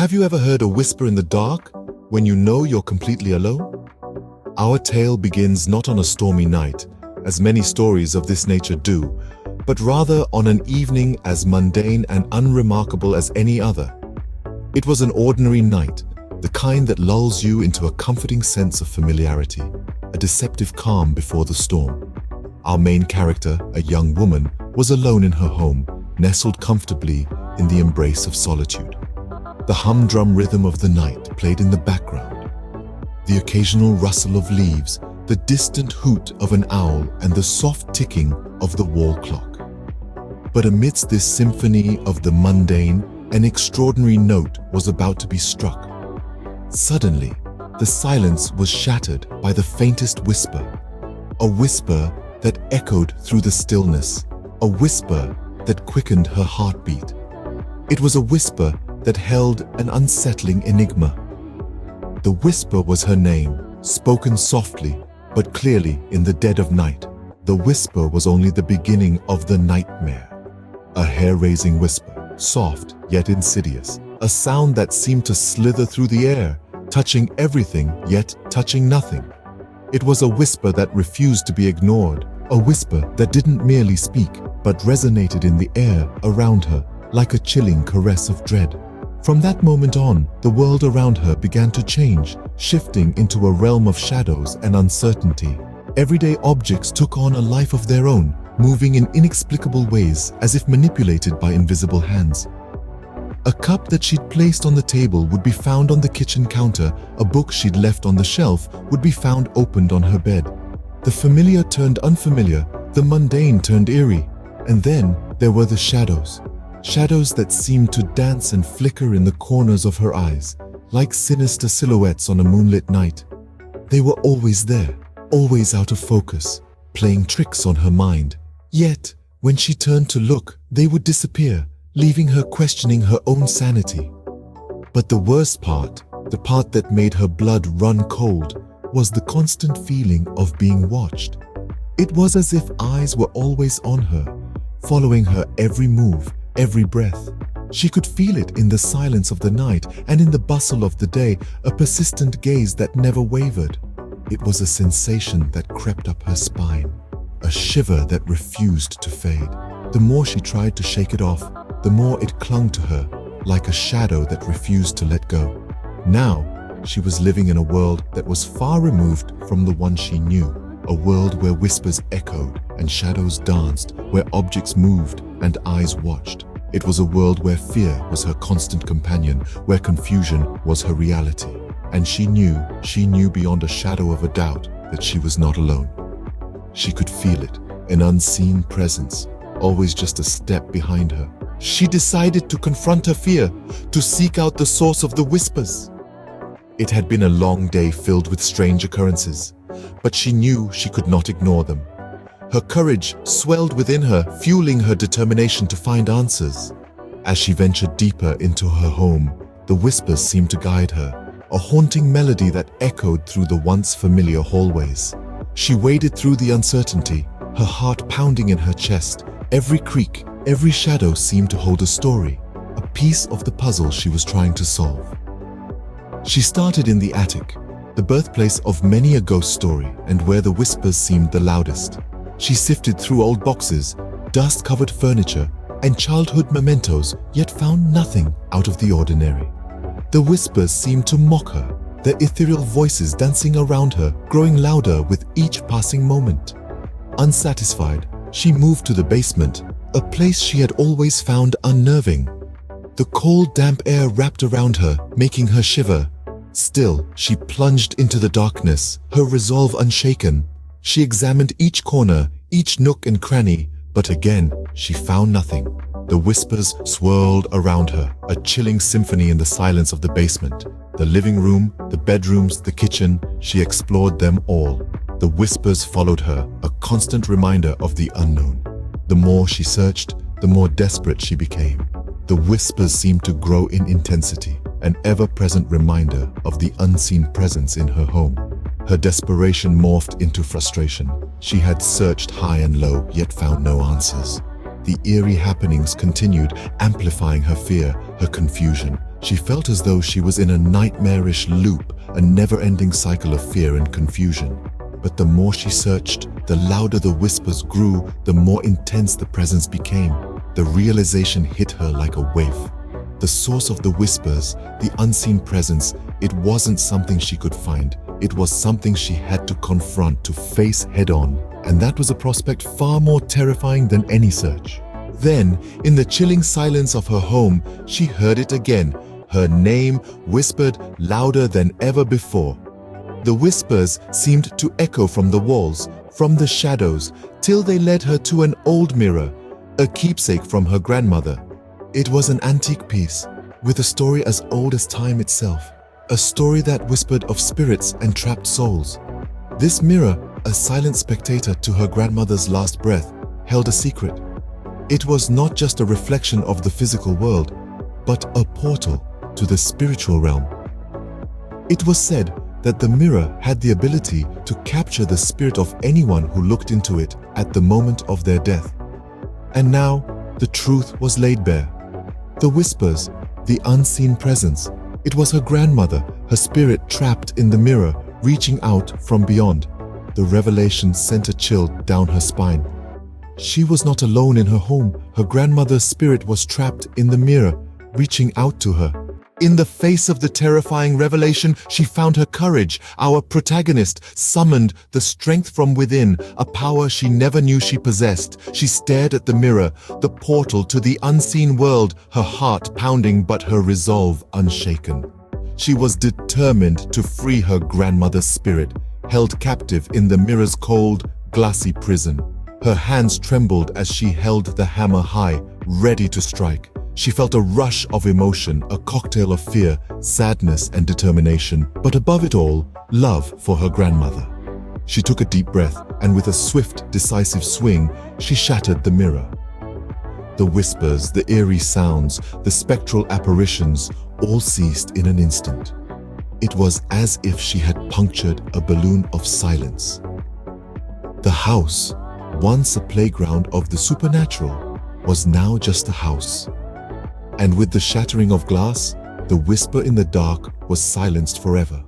Have you ever heard a whisper in the dark when you know you're completely alone? Our tale begins not on a stormy night, as many stories of this nature do, but rather on an evening as mundane and unremarkable as any other. It was an ordinary night, the kind that lulls you into a comforting sense of familiarity, a deceptive calm before the storm. Our main character, a young woman, was alone in her home, nestled comfortably in the embrace of solitude. The humdrum rhythm of the night played in the background. The occasional rustle of leaves, the distant hoot of an owl, and the soft ticking of the wall clock. But amidst this symphony of the mundane, an extraordinary note was about to be struck. Suddenly, the silence was shattered by the faintest whisper, a whisper that echoed through the stillness, a whisper that quickened her heartbeat. It was a whisper that held an unsettling enigma. The whisper was her name, spoken softly but clearly in the dead of night. The whisper was only the beginning of the nightmare. A hair-raising whisper, soft yet insidious, a sound that seemed to slither through the air, touching everything yet touching nothing. It was a whisper that refused to be ignored, a whisper that didn't merely speak but resonated in the air around her like a chilling caress of dread. From that moment on, the world around her began to change, shifting into a realm of shadows and uncertainty. Everyday objects took on a life of their own, moving in inexplicable ways as if manipulated by invisible hands. A cup that she'd placed on the table would be found on the kitchen counter, a book she'd left on the shelf would be found opened on her bed. The familiar turned unfamiliar, the mundane turned eerie, and then there were the shadows. Shadows that seemed to dance and flicker in the corners of her eyes, like sinister silhouettes on a moonlit night. They were always there, always out of focus, playing tricks on her mind. Yet, when she turned to look, they would disappear, leaving her questioning her own sanity. But the worst part, the part that made her blood run cold, was the constant feeling of being watched. It was as if eyes were always on her, following her every move, every breath. She could feel it in the silence of the night and in the bustle of the day, a persistent gaze that never wavered. It was a sensation that crept up her spine, a shiver that refused to fade. The more she tried to shake it off, the more it clung to her, like a shadow that refused to let go. Now, she was living in a world that was far removed from the one she knew, a world where whispers echoed and shadows danced, where objects moved and eyes watched. It was a world where fear was her constant companion, where confusion was her reality. And she knew beyond a shadow of a doubt that she was not alone. She could feel it, an unseen presence, always just a step behind her. She decided to confront her fear, to seek out the source of the whispers. It had been a long day filled with strange occurrences, but she knew she could not ignore them. Her courage swelled within her, fueling her determination to find answers. As she ventured deeper into her home, the whispers seemed to guide her, a haunting melody that echoed through the once familiar hallways. She waded through the uncertainty, her heart pounding in her chest. Every creak, every shadow seemed to hold a story, a piece of the puzzle she was trying to solve. She started in the attic, the birthplace of many a ghost story and where the whispers seemed the loudest. She sifted through old boxes, dust-covered furniture, and childhood mementos, yet found nothing out of the ordinary. The whispers seemed to mock her, their ethereal voices dancing around her, growing louder with each passing moment. Unsatisfied, she moved to the basement, a place she had always found unnerving. The cold, damp air wrapped around her, making her shiver. Still, she plunged into the darkness, her resolve unshaken. She examined each corner, each nook and cranny, but again, she found nothing. The whispers swirled around her, a chilling symphony in the silence of the basement. The living room, the bedrooms, the kitchen, she explored them all. The whispers followed her, a constant reminder of the unknown. The more she searched, the more desperate she became. The whispers seemed to grow in intensity, an ever-present reminder of the unseen presence in her home. Her desperation morphed into frustration. She had searched high and low, yet found no answers. The eerie happenings continued, amplifying her fear, her confusion. She felt as though she was in a nightmarish loop, a never-ending cycle of fear and confusion. But the more she searched, the louder the whispers grew, the more intense the presence became. The realization hit her like a wave. The source of the whispers, the unseen presence, it wasn't something she could find. It was something she had to confront, to face head-on. And that was a prospect far more terrifying than any search. Then, in the chilling silence of her home, she heard it again, her name whispered louder than ever before. The whispers seemed to echo from the walls, from the shadows, till they led her to an old mirror, a keepsake from her grandmother. It was an antique piece, with a story as old as time itself, a story that whispered of spirits and trapped souls. This mirror, a silent spectator to her grandmother's last breath, held a secret. It was not just a reflection of the physical world, but a portal to the spiritual realm. It was said that the mirror had the ability to capture the spirit of anyone who looked into it at the moment of their death. And now, the truth was laid bare. The whispers, the unseen presence. It was her grandmother, her spirit trapped in the mirror, reaching out from beyond. The revelation sent a chill down her spine. She was not alone in her home. Her grandmother's spirit was trapped in the mirror, reaching out to her. In the face of the terrifying revelation, she found her courage. Our protagonist summoned the strength from within, a power she never knew she possessed. She stared at the mirror, the portal to the unseen world, her heart pounding but her resolve unshaken. She was determined to free her grandmother's spirit, held captive in the mirror's cold, glassy prison. Her hands trembled as she held the hammer high, ready to strike. She felt a rush of emotion, a cocktail of fear, sadness, and determination, but above it all, love for her grandmother. She took a deep breath, and with a swift, decisive swing, she shattered the mirror. The whispers, the eerie sounds, the spectral apparitions all ceased in an instant. It was as if she had punctured a balloon of silence. The house, once a playground of the supernatural, was now just a house. And with the shattering of glass, the whisper in the dark was silenced forever.